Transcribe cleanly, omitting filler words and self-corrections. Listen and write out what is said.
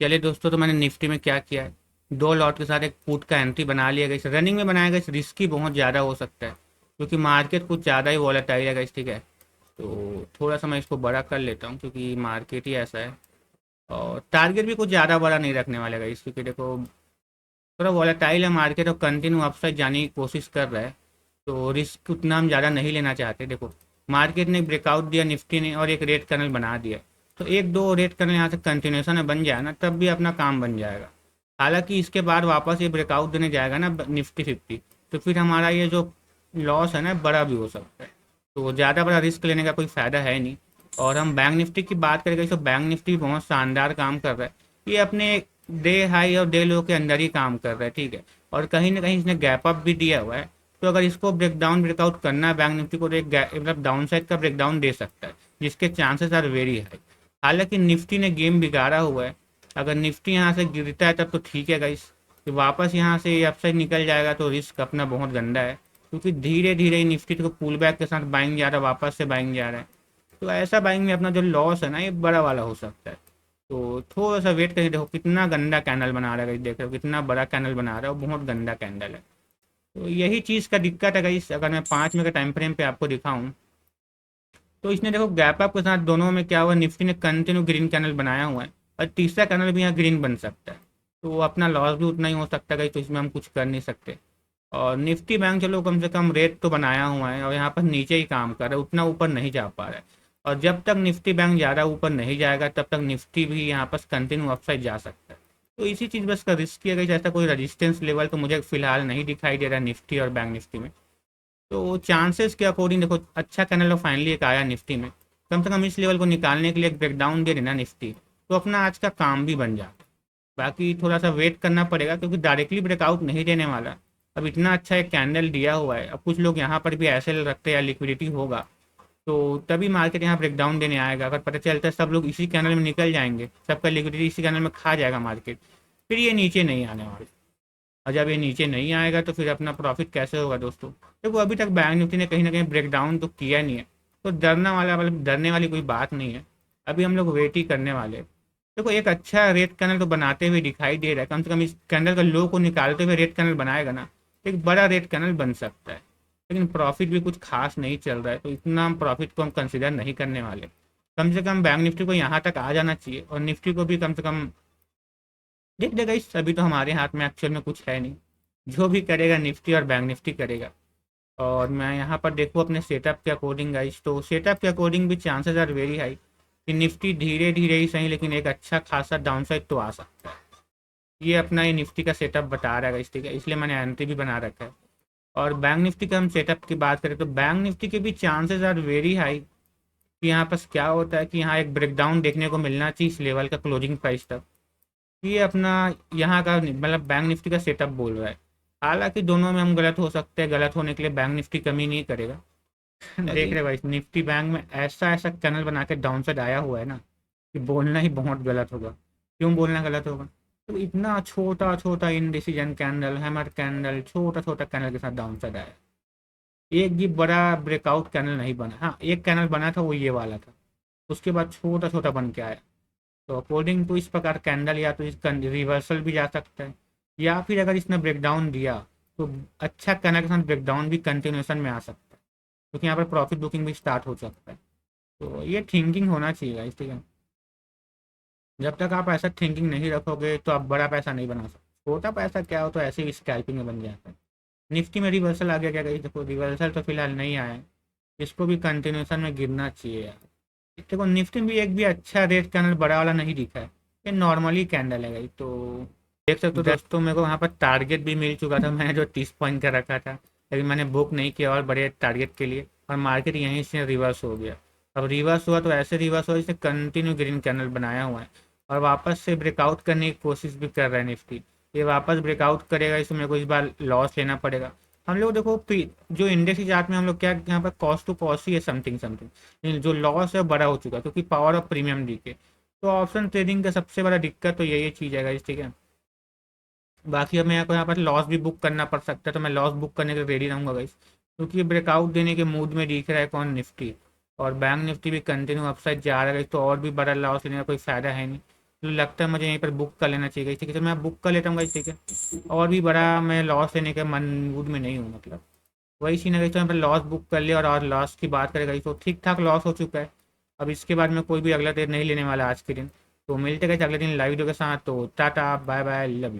चलिए दोस्तों, तो मैंने निफ्टी में क्या किया है, 2 लॉट के साथ एक पुट का एंट्री बना लिया गया। रनिंग में बनाया गया, रिस्की बहुत ज़्यादा हो सकता है क्योंकि मार्केट कुछ ज़्यादा ही वॉलेटाइल है गाइस। ठीक है, तो थोड़ा सा मैं इसको बड़ा कर लेता हूँ क्योंकि मार्केट ही ऐसा है। और टारगेट भी कुछ ज़्यादा बड़ा नहीं रखने वाले गाइस, क्योंकि देखो थोड़ा वॉलेटाइल है मार्केट और कंटिन्यू अपसाइड जाने की कोशिश कर रहा है, तो रिस्क उतना हम ज़्यादा नहीं लेना चाहते। देखो मार्केट ने ब्रेकआउट दिया निफ्टी ने और एक रेड कैनल बना दिया, तो एक दो रेड कैनल यहाँ से कंटिन्यूशन में बन जाए ना, तब भी अपना काम बन जाएगा। हालांकि इसके बाद वापस ये ब्रेकआउट देने जाएगा ना निफ्टी 50, तो फिर हमारा ये जो लॉस है ना बड़ा भी हो सकता है। तो ज़्यादा बड़ा रिस्क लेने का कोई फ़ायदा है नहीं। और हम बैंक निफ्टी की बात करेंगे तो बैंक निफ्टी बहुत शानदार काम कर रहा है। ये अपने डे हाई और डे लो के अंदर ही काम कर रहा है। ठीक है, और कहीं ना कहीं इसने गैप अप भी दिया हुआ है। तो अगर इसको ब्रेकआउट करना है बैंक निफ्टी को, तो एक मतलब डाउन साइड का ब्रेकडाउन दे सकता है, जिसके चांसेस आर वेरी हाई। हालांकि निफ्टी ने गेम बिगाड़ा हुआ है। अगर निफ्टी यहाँ से गिरता है तब तो ठीक है गाइस, कि वापस यहाँ से अपसाइड निकल जाएगा तो रिस्क अपना बहुत गंदा है, क्योंकि धीरे धीरे निफ्टी को पुल बैक के साथ बाइंग जा रहा है, वापस से बाइंग जा रहा है। तो ऐसा बाइंग में अपना जो लॉस है ना, ये बड़ा वाला हो सकता है। तो थोड़ा सा वेट करके देखो, कितना गंदा कैंडल बना रहा है गाइस। देख रहे हो कितना बड़ा कैंडल बना रहा है, और बहुत गंदा कैंडल है। तो यही चीज़ का दिक्कत है गाइस। अगर मैं 5 मिनट का टाइम फ्रेम पे आपको दिखाऊं, तो इसने देखो गैप अप के साथ दोनों में क्या हुआ, निफ्टी ने कंटिन्यू ग्रीन कैनल बनाया हुआ है, और तीसरा कैनल भी यहाँ ग्रीन बन सकता है। तो अपना लॉस भी उतना ही हो सकता है गाइस, तो इसमें हम कुछ कर नहीं सकते। और निफ्टी बैंक चलो कम से कम रेट तो बनाया हुआ है, और यहाँ पर नीचे ही काम कर रहा है, उतना ऊपर नहीं जा पा रहा है। और जब तक निफ्टी बैंक ज़्यादा ऊपर नहीं जाएगा, तब तक निफ्टी भी यहाँ पर कंटिन्यू अपसाइड जा सकता है। तो इसी चीज़ बस का रिस्क किया गया। ऐसा कोई रजिस्टेंस लेवल तो मुझे फिलहाल नहीं दिखाई दे रहा निफ्टी और बैंक निफ्टी में। तो चांसेस के अकॉर्डिंग देखो, अच्छा कैंडल फाइनली एक आया निफ्टी में, कम से कम इस लेवल को निकालने के लिए एक ब्रेकडाउन दे देना निफ्टी, तो अपना आज का काम भी बन जाता। बाकी थोड़ा सा वेट करना पड़ेगा, क्योंकि डायरेक्टली ब्रेकआउट नहीं देने वाला। अब इतना अच्छा एक कैंडल दिया हुआ है, अब कुछ लोग यहाँ पर भी ऐसे रखते हैं लिक्विडिटी होगा, तो तभी मार्केट यहाँ ब्रेकडाउन देने आएगा। अगर पता चलता है सब लोग इसी कैंडल में निकल जाएंगे, सबका लिक्विडिटी इसी कैंडल में खा जाएगा मार्केट, फिर ये नीचे नहीं आने वाला। और जब ये नीचे नहीं आएगा तो फिर अपना प्रॉफिट कैसे होगा दोस्तों। देखो अभी तक बैंक निफ्टी ने कहीं ना कहीं ब्रेकडाउन तो किया नहीं है, तो डरना वाला मतलब डरने वाली कोई बात नहीं है। अभी हम लोग वेट ही करने वाले हैं। देखो एक अच्छा रेड कैनल तो बनाते हुए दिखाई दे रहा है, कम से कम इस कैंडल का लो को निकालते हुए रेड कैनल बनाएगा ना, तो एक बड़ा रेड कैनल बन सकता है। लेकिन प्रॉफिट भी कुछ खास नहीं चल रहा है, तो इतना हम प्रॉफिट को हम कंसिडर नहीं करने वाले। कम से कम बैंक निफ्टी को यहाँ तक आ जाना चाहिए, और निफ्टी को भी कम से कम देख देगा। इस अभी तो हमारे हाथ में एक्चुअल में कुछ है नहीं, जो भी करेगा निफ्टी और बैंक निफ्टी करेगा। और मैं यहाँ पर देखूँ अपने सेटअप के अकॉर्डिंग गाइस, तो सेटअप के अकॉर्डिंग भी चांसेस आर वेरी हाई कि निफ्टी धीरे धीरे ही सही, लेकिन एक अच्छा खासा डाउनसाइड तो आ सकता है। ये अपना ये निफ्टी का सेटअप बता रहा है गाइस, ठीक है, इसलिए मैंने एंट्री भी बना रखा है। और बैंक निफ्टी का हम सेटअप की बात करें, तो बैंक निफ्टी के भी चांसेस आर वेरी हाई कि यहाँ पर क्या होता है कि यहाँ एक ब्रेकडाउन देखने को मिलना चाहिए इस लेवल का क्लोजिंग प्राइस तक। ये अपना यहाँ का मतलब बैंक निफ्टी का सेटअप बोल रहा है। हालांकि दोनों में हम गलत हो सकते हैं, गलत होने के लिए बैंक निफ्टी कमी नहीं करेगा। देख चलिए। रहे भाई, निफ्टी बैंक में ऐसा ऐसा कैनल बना के डाउन साइड आया हुआ है ना, कि बोलना ही बहुत गलत होगा। क्यों बोलना गलत होगा, तो इतना छोटा छोटा इनडिसीजन कैंडल, हैमर कैंडल, छोटा छोटा कैंडल के साथ डाउन साइड आया। एक भी बड़ा ब्रेकआउट कैंडल नहीं बना। हाँ एक कैंडल बना था, वो ये वाला था, उसके बाद छोटा छोटा बन के आया। तो अकॉर्डिंग टू इस प्रकार कैंडल या तो इसका रिवर्सल भी जा सकता है, या फिर अगर इसने ब्रेकडाउन दिया तो अच्छा कैंडल के साथ ब्रेकडाउन भी कंटिन्यूशन में आ सकता है, क्योंकि यहाँ पर प्रॉफिट बुकिंग भी स्टार्ट हो सकता है। तो ये थिंकिंग होना चाहिए guys, ठीक है। जब तक आप ऐसा थिंकिंग नहीं रखोगे तो आप बड़ा पैसा नहीं बना सकते। छोटा पैसा क्या हो तो ऐसे ही स्कैल्पिंग में बन जाता है। निफ्टी में रिवर्सल आ गया क्या कहीं, देखो रिवर्सल तो फिलहाल नहीं आया है, इसको भी कंटिन्यूशन में गिरना चाहिए यार। देखो निफ्टी में भी एक भी अच्छा रेड कैंडल बड़ा वाला नहीं दिखा है, ये नॉर्मली कैंडल है भाई। तो देख सकते हो दोस्तों, मेरे को वहाँ पर टारगेट भी मिल चुका था, मैंने जो 30 पॉइंट का रखा था, लेकिन मैंने बुक नहीं किया और बड़े टारगेट के लिए, और मार्केट यहीं से रिवर्स हो गया। अब रिवर्स हुआ तो ऐसे रिवर्स हुआ जैसे कंटिन्यू ग्रीन कैंडल बनाया हुआ है, और वापस से ब्रेकआउट करने की कोशिश भी कर रहा है निफ्टी। ये वापस ब्रेकआउट करेगा, इसमें मेरे को इस बार लॉस लेना पड़ेगा। हम लोग देखो जो इंडेक्स चार्ट में हम लोग क्या यहाँ पर कॉस्ट टू कॉस्ट ही है समथिंग समथिंग, लेकिन जो लॉस है बड़ा हो चुका है, क्योंकि पावर ऑफ प्रीमियम डी के। तो ऑप्शन ट्रेडिंग का सबसे बड़ा दिक्कत तो यही चीज़ है guys, ठीक है। बाकी अब मेरे को यहाँ पर लॉस भी बुक करना पड़ सकता है, तो मैं लॉस बुक करने के रेडी रहूँगा गाइस, क्योंकि ब्रेकआउट देने के मूड में दिख रहा है कौन, निफ्टी। और बैंक निफ्टी भी कंटिन्यू अपसाइड जा रहा है guys, तो और भी बड़ा लॉस लेने का कोई फायदा है नहीं। तो लगता है मुझे यहीं पर बुक कर लेना चाहिए गाइस, ठीक है। तो मैं बुक कर लेता हूँ गाइस, ठीक है। और भी बड़ा मैं लॉस लेने के मन मूड में नहीं हूँ, मतलब वही सीन है गाइस। तो यहाँ पर लॉस बुक कर लिया, और लॉस की बात करें गाइस तो ठीक ठाक लॉस हो चुका है। अब इसके बाद में कोई भी अगला ट्रेड नहीं लेने वाला आज के दिन। तो मिलते गाइस अगले दिन लाइव वीडियो के साथ। तो tata bye bye, love you.